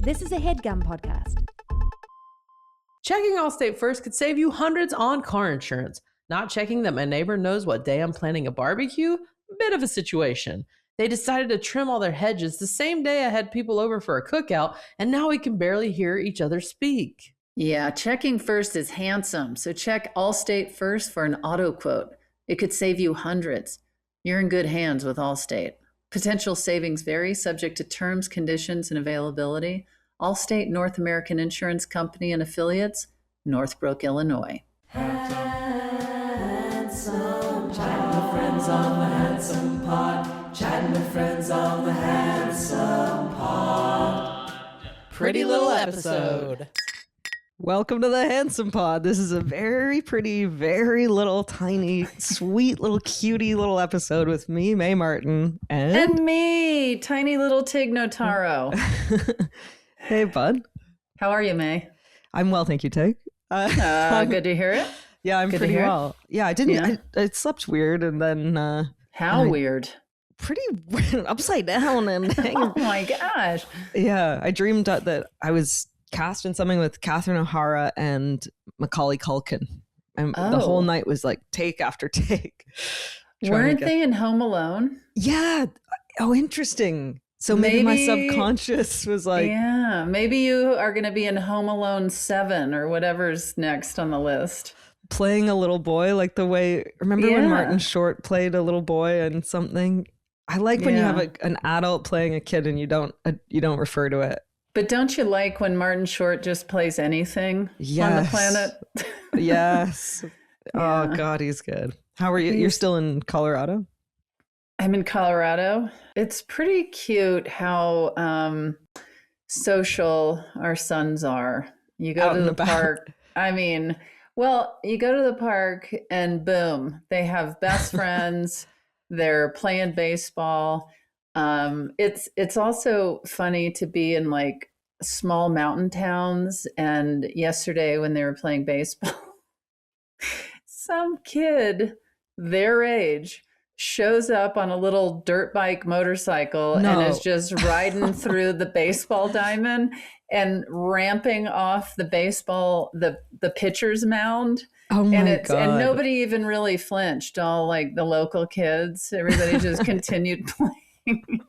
This is a HeadGum podcast. Checking Allstate first could save you hundreds on car insurance. Not checking that my neighbor knows what day I'm planning a barbecue? Bit of a situation. They decided to trim all their hedges the same day I had people over for a cookout, and now we can barely hear each other speak. Yeah, checking first is handsome, so check Allstate first for an auto quote. It could save you hundreds. You're in good hands with Allstate. Potential savings vary, subject to terms, conditions, and availability. Allstate North American Insurance Company and Affiliates, Northbrook, Illinois. Handsome, chatting with friends on the Handsome Pod. Chatting with friends on the Handsome Pod. Pretty little episode. Welcome to the Handsome Pod. This is a very pretty, very little, tiny, sweet little cutie little episode with me, Mae Martin, And me, tiny little Tig Notaro. Hey, bud. How are you, Mae? I'm well, thank you, Tig. Good to hear it. Yeah, I'm Good to pretty hear. well. Yeah, I didn't. I slept weird, and then How weird. pretty weird, upside down, and Oh my gosh. yeah, I dreamed that I was cast in something with Catherine O'Hara and Macaulay Culkin, and the whole night was like take after take. Weren't they in Home Alone? Yeah. Oh, interesting. So maybe my subconscious was like, yeah, maybe you are going to be in Home Alone 7 or whatever's next on the list. playing a little boy, like the way, remember when Yeah. Martin Short played a little boy and something? I like when you have an adult playing a kid and you don't refer to it. But don't you like when Martin Short just plays anything on the Yes. planet? Yes. Yeah. Oh God, he's good. How are you? You're still in Colorado? I'm in Colorado. It's pretty cute how social our sons are. You go Out to and the about. park. I mean, well, you go to the park and boom, they have best friends. They're playing baseball. It's also funny to be in like small mountain towns. And yesterday when they were playing baseball, some kid their age shows up on a little dirt bike motorcycle and is just riding through the baseball diamond and ramping off the baseball, the pitcher's mound. Oh my And God. and nobody even really flinched. All like the local kids, everybody just continued playing.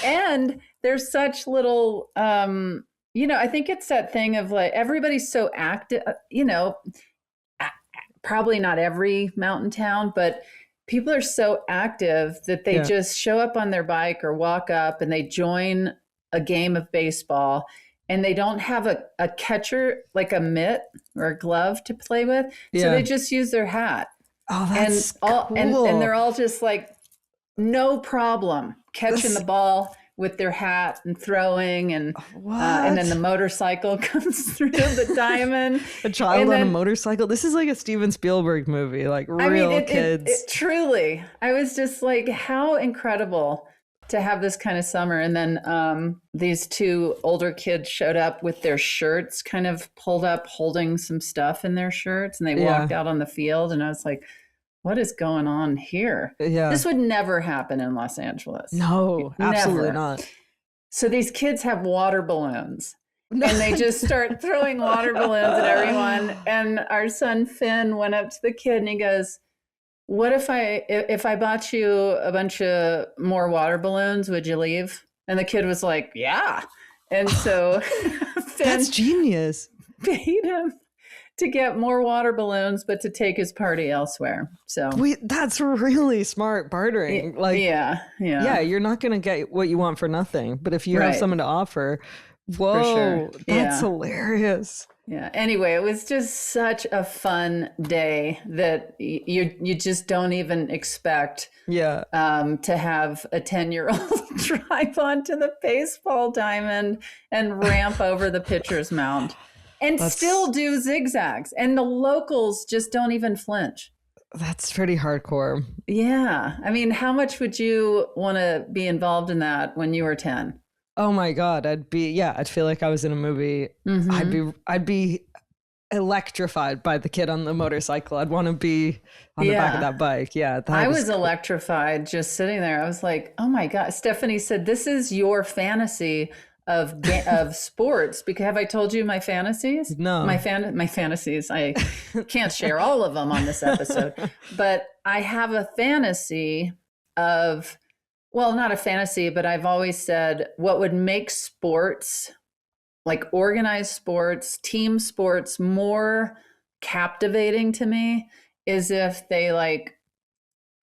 And there's such little, I think it's that thing of like everybody's so active, probably not every mountain town, but people are so active that they just show up on their bike or walk up and they join a game of baseball. And they don't have a catcher, like a mitt or a glove to play with. So they just use their hat. Oh, that's cool. cool. And they're all just like, no problem, catching the ball with their hat and throwing. And then the motorcycle comes through the diamond. A child and on then, a motorcycle. This is like a Steven Spielberg movie, like real kids. It truly, I was just like, how incredible to have this kind of summer. And then these two older kids showed up with their shirts kind of pulled up, holding some stuff in their shirts. And they walked out on the field. And I was like, what is going on here? Yeah. This would never happen in Los Angeles. No, absolutely Never. not. So these kids have water balloons. And they just start throwing water balloons at everyone. And our son Finn went up to the kid and he goes, what if I bought you a bunch of more water balloons, would you leave? And the kid was like, yeah. And so Finn That's genius. paid him to get more water balloons, but to take his party elsewhere. So That's really smart bartering. Like, yeah, you're not going to get what you want for nothing. But if you have someone to offer, whoa, sure. that's hilarious. Yeah. Anyway, it was just such a fun day that you just don't even expect Yeah. to have a 10-year-old drive onto the baseball diamond and ramp over the pitcher's mound and still do zigzags. And the locals just don't even flinch. That's pretty hardcore. Yeah. I mean, how much would you want to be involved in that when you were 10? Oh my God. I'd feel like I was in a movie. Mm-hmm. I'd be electrified by the kid on the motorcycle. I'd want to be on the back of that bike. Yeah. I was electrified just sitting there. I was like, oh my God. Stephanie said, this is your fantasy of sports. Because have I told you my fantasies? No. My fantasies. I can't share all of them on this episode, but I have a fantasy of, well, not a fantasy, but I've always said what would make sports, like organized sports, team sports, more captivating to me is if they like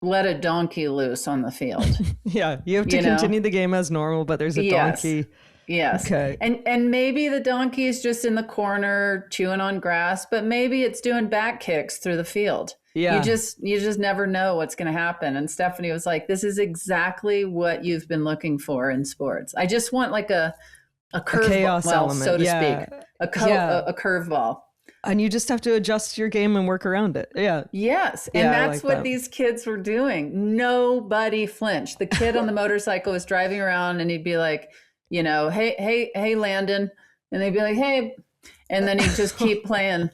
let a donkey loose on the field. Yeah, you have to continue the game as normal, but there's a donkey. Yes. Okay. And maybe the donkey is just in the corner chewing on grass, but maybe it's doing back kicks through the field. Yeah. You just never know what's going to happen. And Stephanie was like, this is exactly what you've been looking for in sports. I just want like a curveball, chaos element, so to speak, a curveball. And you just have to adjust your game and work around it. Yeah. Yes. And that's what these kids were doing. Nobody flinched. The kid on the motorcycle was driving around and he'd be like, hey, Landon. And they'd be like, hey. And then he'd just keep playing,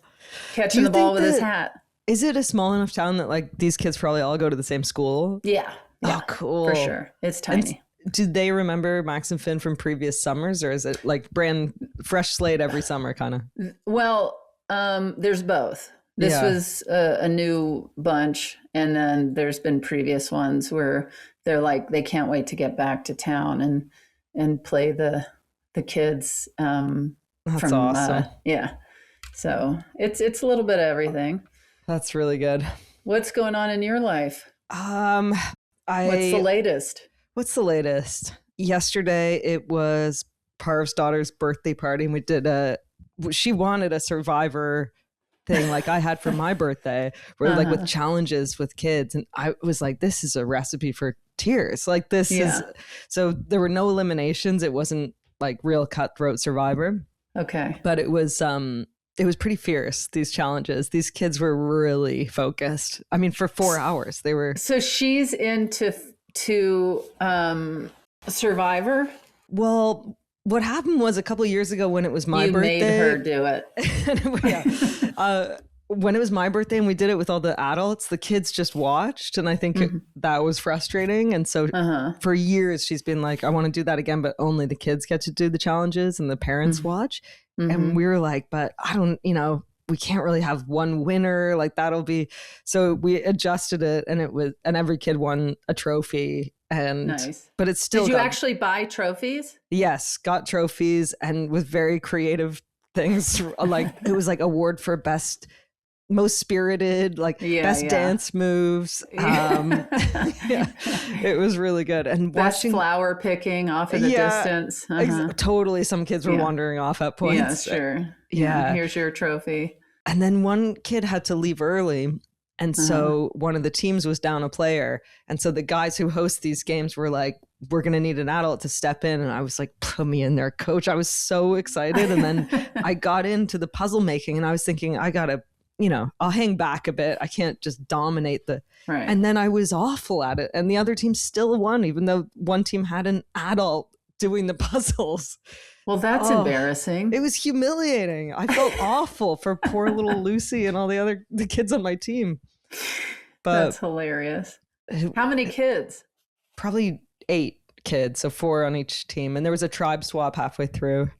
catching the ball with his hat. Is it a small enough town that like these kids probably all go to the same school? Yeah. Oh, cool. For sure. It's tiny. And do they remember Max and Finn from previous summers, or is it like brand fresh slate every summer kind of? Well, there's both. This was a new bunch. And then there's been previous ones where they're like, they can't wait to get back to town and play the kids. That's awesome. Yeah. So it's a little bit of everything. That's really good. What's going on in your life? What's the latest? What's the latest? Yesterday, it was Parv's daughter's birthday party, and we did she wanted a Survivor thing like I had for my birthday, where like with challenges with kids. And I was like, this is a recipe for tears. Like this is, so there were no eliminations. It wasn't like real cutthroat Survivor. Okay. But it was pretty fierce, these challenges. These kids were really focused. I mean, for 4 hours, they were. So she's into Survivor? Well, what happened was a couple of years ago when it was my birthday. You made her do it. When it was my birthday and we did it with all the adults, the kids just watched. And I think that was frustrating. And so for years, she's been like, I want to do that again, but only the kids get to do the challenges and the parents watch. And we were like, but I don't, we can't really have one winner. Like that'll be, so we adjusted it and every kid won a trophy. And nice. But it's still. Did you actually buy trophies? Yes, got trophies and with very creative things. Like it was like award for best, most spirited, like best dance moves. It was really good. And best watching flower picking off in the distance. Totally, some kids were wandering off at points. Yeah, sure. Yeah, here's your trophy. And then one kid had to leave early. And so one of the teams was down a player. And so the guys who host these games were like, we're going to need an adult to step in. And I was like, put me in there, coach. I was so excited. And then I got into the puzzle making and I was thinking, I got to, I'll hang back a bit. I can't just dominate right. And then I was awful at it. And the other team still won, even though one team had an adult doing the puzzles. Well, that's embarrassing. It was humiliating. I felt awful for poor little Lucy and all the kids on my team. But that's hilarious. How many kids? Probably 8 kids, so 4 on each team. And there was a tribe swap halfway through.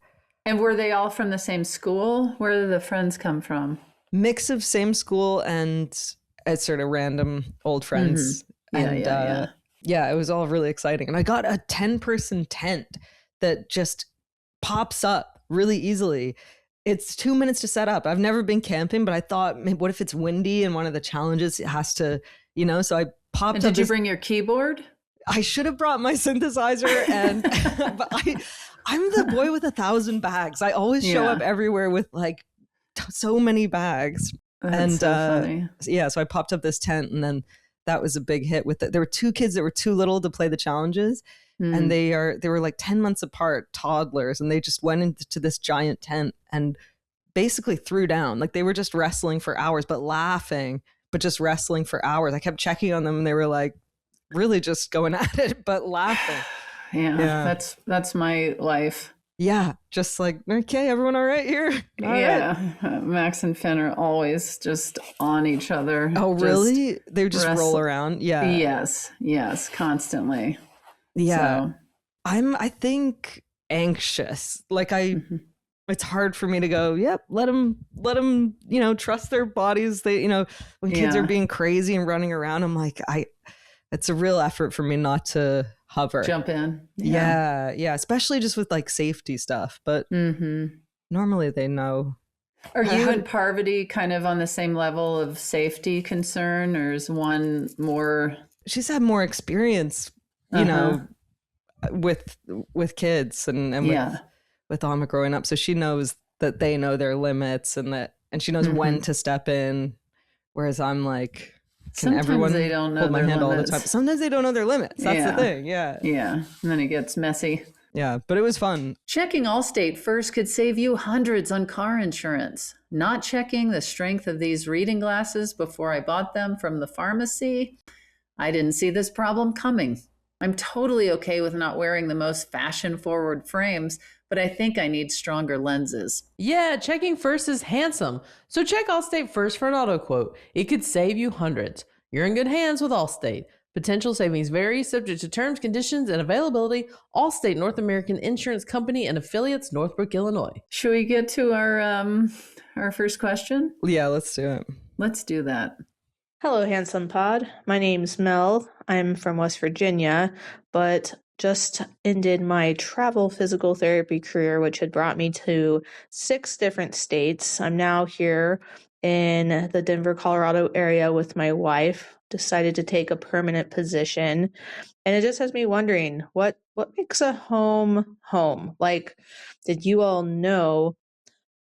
And were they all from the same school? Where did the friends come from? Mix of same school and sort of random old friends. Yeah, it was all really exciting. And I got a 10-person tent that just pops up really easily. It's 2 minutes to set up. I've never been camping, but I thought, what if it's windy and one of the challenges it has to, so I popped up. Did you bring your keyboard? I should have brought my synthesizer and but I'm the boy with 1,000 bags. I always show up everywhere with like so many bags. That's so funny. So I popped up this tent and then that was a big hit with it. There were 2 kids that were too little to play the challenges. And they were like 10 months apart, toddlers, and they just went into this giant tent and basically threw down. Like they were just wrestling for hours, but laughing, but just wrestling for hours. I kept checking on them and they were like really just going at it, but laughing. Yeah. That's my life. Yeah. Just like, okay, everyone all right here? All right. Max and Finn are always just on each other. Oh, really? They just roll around? Yeah. Yes, constantly. Yeah. So. I think anxious. Like it's hard for me to go, yep, let them, trust their bodies. They, when kids are being crazy and running around, I'm like, it's a real effort for me not to hover. Jump in. Yeah. Especially just with like safety stuff. But normally they know. Are you and Parvati kind of on the same level of safety concern, or is one more? She's had more experience, you know, with kids and with Alma growing up. So she knows that they know their limits and she knows when to step in. Whereas I'm like, sometimes everyone they don't know hold my hand limits. All the time? Sometimes they don't know their limits. That's the thing. Yeah. And then it gets messy. Yeah, but it was fun. Checking Allstate first could save you hundreds on car insurance. Not checking the strength of these reading glasses before I bought them from the pharmacy, I didn't see this problem coming. I'm totally okay with not wearing the most fashion-forward frames, but I think I need stronger lenses. Yeah, checking first is handsome. So check Allstate first for an auto quote. It could save you hundreds. You're in good hands with Allstate. Potential savings vary, subject to terms, conditions, and availability. Allstate North American Insurance Company and affiliates, Northbrook, Illinois. Should we get to our first question? Yeah, let's do it. Let's do that. Hello, Handsome Pod. My name's Mel. I'm from West Virginia, but just ended my travel physical therapy career, which had brought me to 6 different states. I'm now here in the Denver, Colorado area with my wife. Decided to take a permanent position, and it just has me wondering what makes a home home. Like, did you all know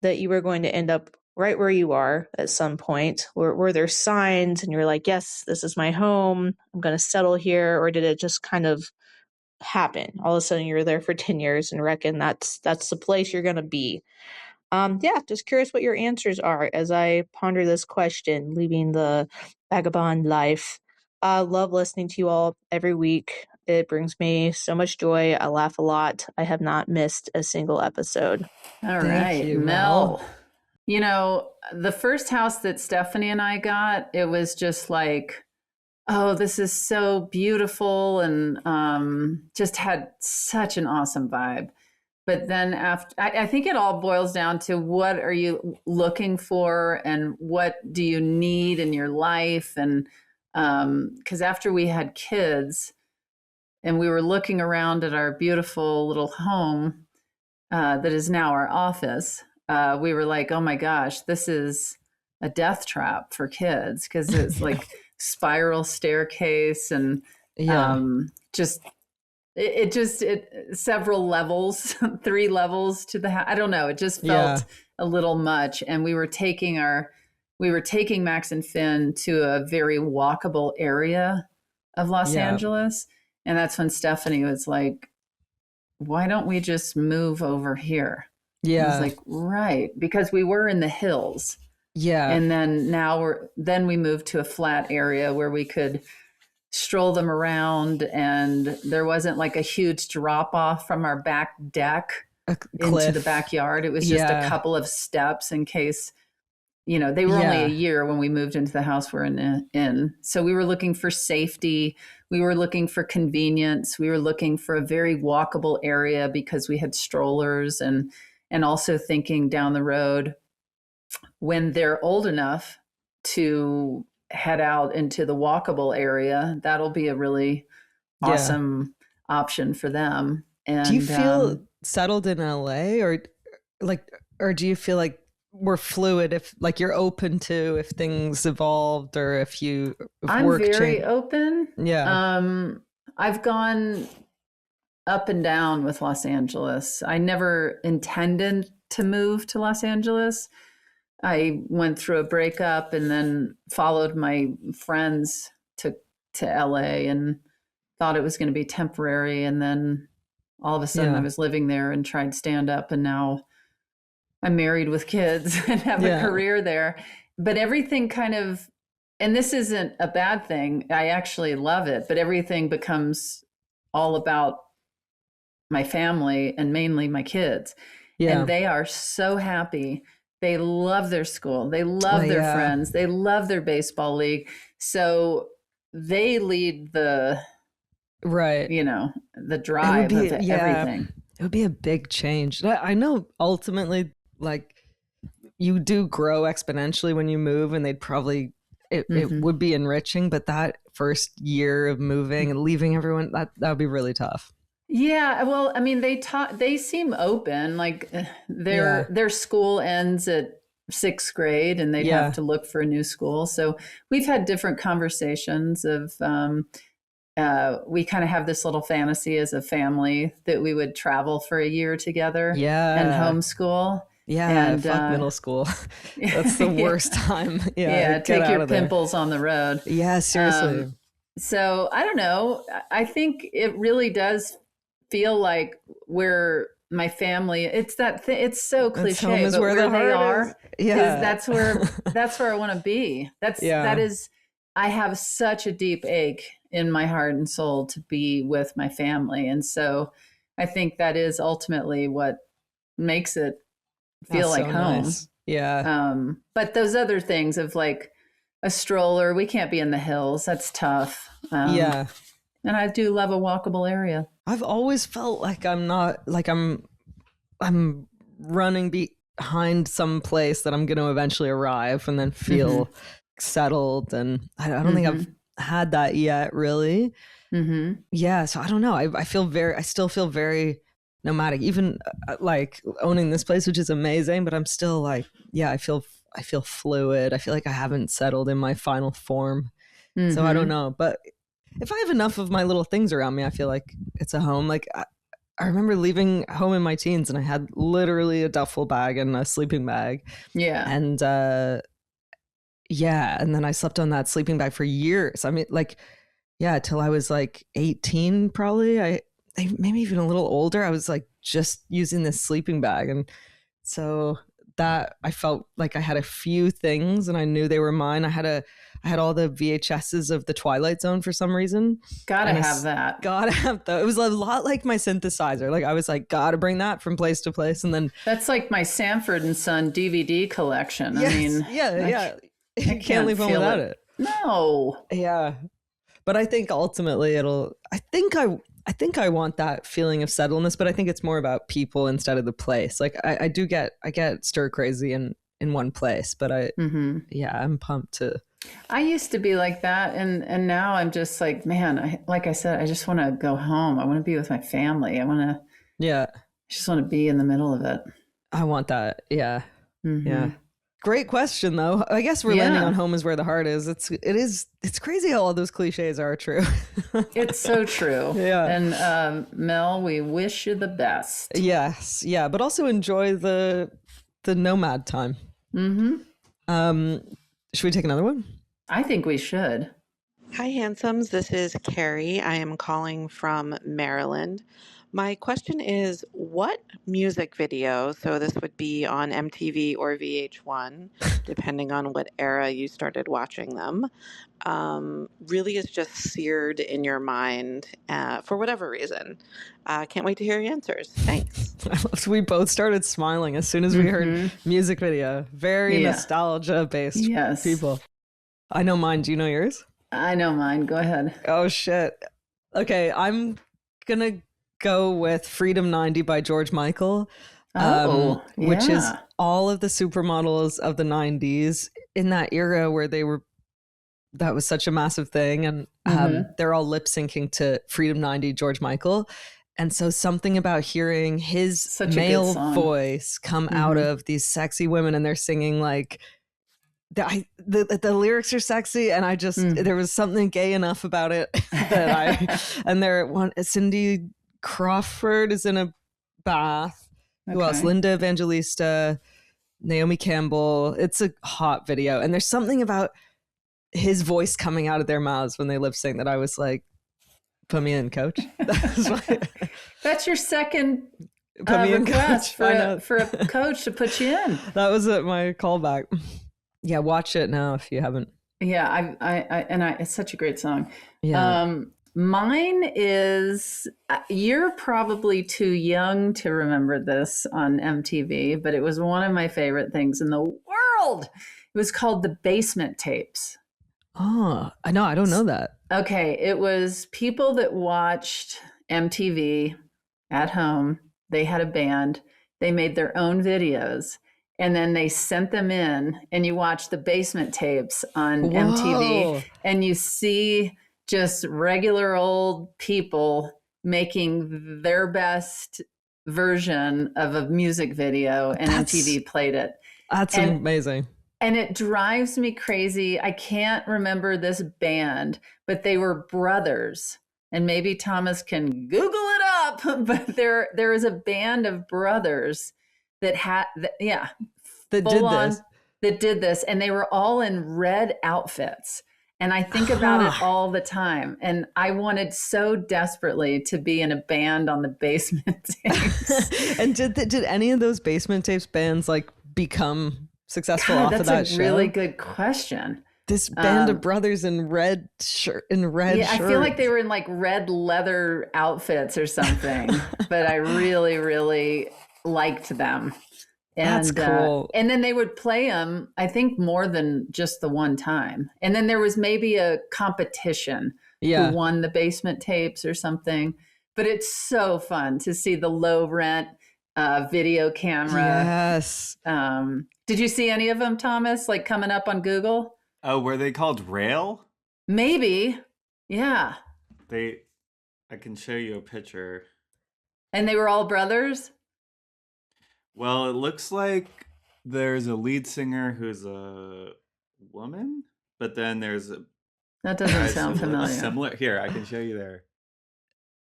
that you were going to end up right where you are at some point? Were there signs and you're like, yes, this is my home, I'm going to settle here? Or did it just kind of happen? All of a sudden you're there for 10 years and reckon that's the place you're going to be. Just curious what your answers are as I ponder this question, leaving the vagabond life. I love listening to you all every week. It brings me so much joy. I laugh a lot. I have not missed a single episode. All right, Mel. You know, the first house that Stephanie and I got, it was just like, oh, this is so beautiful, and just had such an awesome vibe. But then after, I think it all boils down to what are you looking for and what do you need in your life? And because after we had kids and we were looking around at our beautiful little home that is now our office, we were like, oh my gosh, this is a death trap for kids, because it's like spiral staircase and just several levels, 3 levels to the house. I don't know. It just felt a little much. And we were taking Max and Finn to a very walkable area of Los Angeles. And that's when Stephanie was like, why don't we just move over here? Yeah. I was like, right. Because we were in the hills. Yeah. And then we moved to a flat area where we could stroll them around, and there wasn't like a huge drop off from our back deck into the backyard. It was just a couple of steps in case, they were only a year when we moved into the house we're in. So we were looking for safety. We were looking for convenience. We were looking for a very walkable area because we had strollers, and also thinking down the road when they're old enough to head out into the walkable area, that'll be a really awesome option for them. And do you feel settled in LA, or do you feel like we're fluid, if like you're open to if things evolved, or if I'm very open. I've gone up and down with Los Angeles. I never intended to move to Los Angeles. I went through a breakup and then followed my friends to LA and thought it was going to be temporary. And then all of a sudden I was living there and tried stand up, and now I'm married with kids and have a career there. But everything kind of, and this isn't a bad thing, I actually love it, but everything becomes all about my family and mainly my kids. Yeah. And they are so happy. They love their school. They love their friends. They love their baseball league. So they lead the, the drive of everything. It would be a big change. I know ultimately, like, you do grow exponentially when you move, and they'd probably, it would be enriching, but that first year of moving and leaving everyone, that would be really tough. Yeah, well, I mean, they seem open. Like their school ends at 6th grade, and they'd have to look for a new school. So we've had different conversations of we kind of have this little fantasy as a family that we would travel for a year together and homeschool. Yeah, and fuck middle school. That's the worst time. Yeah, take your pimples on the road. Yeah, seriously. So I don't know. I think it really does feel like we're my family. It's that it's so cliche, home is but where the they heart are, is. Yeah, that's where I want to be. That is. I have such a deep ache in my heart and soul to be with my family, and so I think that is ultimately what makes it feel like home. Nice. Yeah. But those other things of like a stroller, we can't be in the hills. That's tough. And I do love a walkable area. I've always felt like I'm running behind some place that I'm going to eventually arrive and then feel settled. And I don't think I've had that yet, really. Yeah. So I don't know. I still feel very nomadic, even like owning this place, which is amazing, but I'm still like, I feel fluid. I feel like I haven't settled in my final form. So I don't know, but if I have enough of my little things around me, I feel like it's a home. Like I remember leaving home in my teens, and I had literally a duffel bag and a sleeping bag. Yeah. And and then I slept on that sleeping bag for years. I mean, like, till I was like 18, probably. I maybe even a little older. I was like just using this sleeping bag, and so that I felt like I had a few things, and I knew they were mine. I had all the VHSs of the Twilight Zone for some reason. Gotta have that. It was a lot like my synthesizer. Like I was like, gotta bring that from place to place. And then that's like my Sanford and Son DVD collection. Yes, I mean, you can't leave home without it. No. Yeah. But I think ultimately I think I want that feeling of settledness, but I think it's more about people instead of the place. Like I get stir crazy in one place, but I'm pumped to. I used to be like that, and now I'm just like, man, like I said, I just want to go home. I want to be with my family. I just want to be in the middle of it. I want that. Yeah. Yeah. Great question, though. I guess we're landing on home is where the heart is. It's crazy how all those cliches are true. It's so true. Yeah. And Mel, we wish you the best. Yes. Yeah. But also enjoy the nomad time. Should we take another one? I think we should. Hi, handsomes. This is Carrie. I am calling from Maryland. My question is, what music video, so this would be on MTV or VH1, depending on what era you started watching them, really is just seared in your mind for whatever reason? Can't wait to hear your answers. Thanks. We both started smiling as soon as we heard music video. Very nostalgia-based people. I know mine. Do you know yours? I know mine. Go ahead. Oh, shit. Okay, I'm going to go with Freedom 90 by George Michael, which is all of the supermodels of the 90s in that era where that was such a massive thing. And they're all lip syncing to Freedom 90, George Michael. And so something about hearing his male voice come out of these sexy women, and they're singing like, the lyrics are sexy, and I just there was something gay enough about it that Cindy Crawford is in a bath. Who else? Linda Evangelista, Naomi Campbell. It's a hot video, and there's something about his voice coming out of their mouths when they lip sync that I was like, put me in, coach. That's your second request for a coach to put you in. That was my callback. Yeah, watch it now if you haven't. Yeah, it's such a great song. Yeah. Mine is, you're probably too young to remember this on MTV, but it was one of my favorite things in the world. It was called The Basement Tapes. Oh, I know. I don't know that. Okay. It was people that watched MTV at home They had a band. They made their own videos. And then they sent them in, and you watch the basement tapes on MTV, and you see just regular old people making their best version of a music video, and MTV played it. That's amazing. And it drives me crazy. I can't remember this band, but they were brothers. And maybe Thomas can Google it up, but there is a band of brothers that did this, and they were all in red outfits. And I think about it all the time. And I wanted so desperately to be in a band on the Basement Tapes. And did any of those Basement Tapes bands like become successful off of that show? That's a really good question. This band of brothers in red shirts. I feel like they were in like red leather outfits or something. But I really, really liked them. And, that's cool. And then they would play them, I think, more than just the one time. And then there was maybe a competition who won the Basement Tapes or something. But it's so fun to see the low rent video camera. Yes. Did you see any of them, Thomas, like coming up on Google? Oh, were they called Rail? Maybe. Yeah. I can show you a picture. And they were all brothers? Well, it looks like there's a lead singer who's a woman, but then there's a... That doesn't sound familiar. Similar. Here, I can show you there.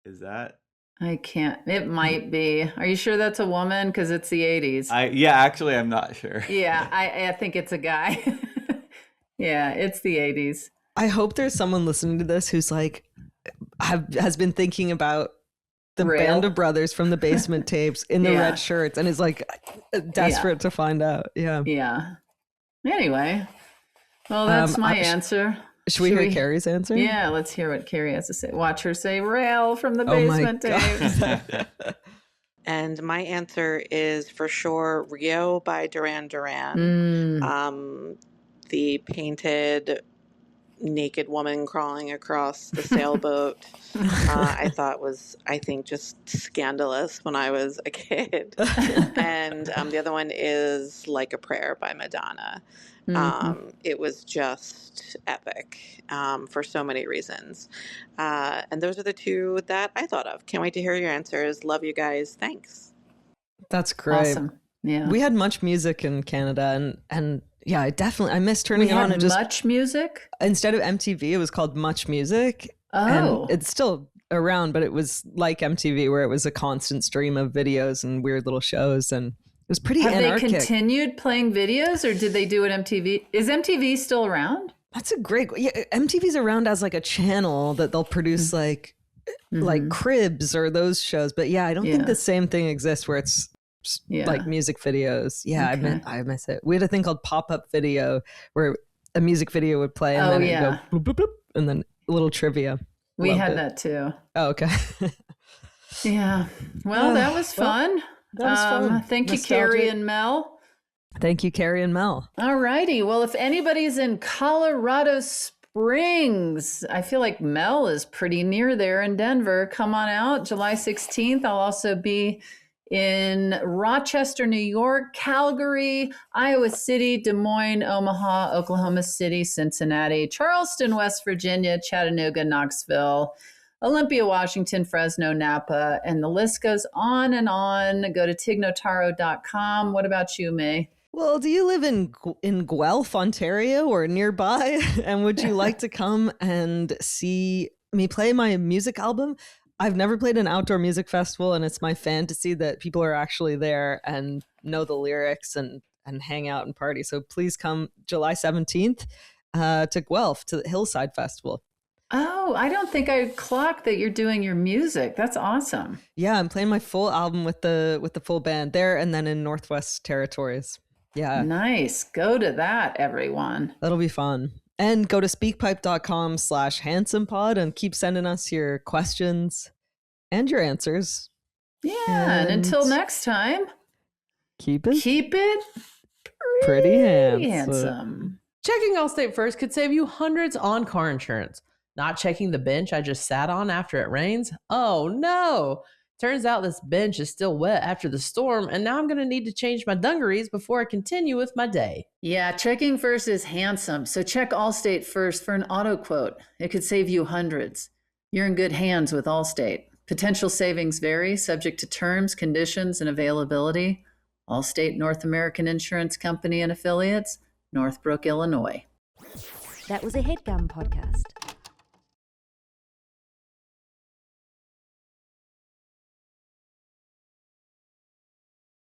Is that... I can't. It might be. Are you sure that's a woman? Because it's the 80s. Actually, I'm not sure. Yeah, I think it's a guy. Yeah, it's the 80s. I hope there's someone listening to this who's like, has been thinking about the band of brothers from the Basement Tapes in the red shirts and is like desperate to find out. Yeah. Yeah. Anyway, well, that's my answer. Should we hear Carrie's answer? Yeah, let's hear what Carrie has to say. Watch her say Rail from the Basement Tapes. And my answer is for sure Rio by Duran Duran. The painted naked woman crawling across the sailboat I thought was, I think, just scandalous when I was a kid. And the other one is Like a Prayer by Madonna. It was just epic for so many reasons. And those are the two that I thought of. Can't wait to hear your answers. Love you guys. Thanks. That's great. Awesome. Yeah. We had Much Music in Canada, and yeah, I miss turning on and just Much Music. Instead of MTV, it was called Much Music. Oh, and it's still around, but it was like MTV, where it was a constant stream of videos and weird little shows, and it was pretty anarchic. Have they continued playing videos, or did they do it MTV? Is MTV still around? That's a great. Yeah, MTV's around as like a channel that they'll produce like Cribs or those shows, but yeah, I don't think the same thing exists where it's like music videos. Yeah, okay. I miss it. We had a thing called pop-up video where a music video would play and then it'd go bloop, bloop, bloop, and then a little trivia. We had that too. Oh, okay. Yeah. Well, that was fun. That was fun. Thank you, Carrie and Mel. Thank you, Carrie and Mel. All righty. Well, if anybody's in Colorado Springs, I feel like Mel is pretty near there in Denver. Come on out. July 16th. I'll also be in Rochester, New York, Calgary, Iowa City, Des Moines, Omaha, Oklahoma City, Cincinnati, Charleston, West Virginia, Chattanooga, Knoxville, Olympia, Washington, Fresno, Napa, and the list goes on and on. Go to tignotaro.com. What about you, Mae? Well, do you live in Guelph, Ontario, or nearby? And would you like to come and see me play my music album? I've never played an outdoor music festival, and it's my fantasy that people are actually there and know the lyrics and hang out and party. So please come July 17th to Guelph, to the Hillside Festival. Oh, I don't think I clocked that you're doing your music. That's awesome. Yeah, I'm playing my full album with the full band there and then in Northwest Territories. Yeah. Nice. Go to that, everyone. That'll be fun. And go to speakpipe.com/handsomepod and keep sending us your questions and your answers. Yeah. And until next time, keep it pretty handsome. Checking Allstate first could save you hundreds on car insurance. Not checking the bench I just sat on after it rains? Oh no. Turns out this bench is still wet after the storm, and now I'm going to need to change my dungarees before I continue with my day. Yeah, checking first is handsome. So check Allstate first for an auto quote. It could save you hundreds. You're in good hands with Allstate. Potential savings vary, subject to terms, conditions, and availability. Allstate North American Insurance Company and affiliates, Northbrook, Illinois. That was a HeadGum podcast.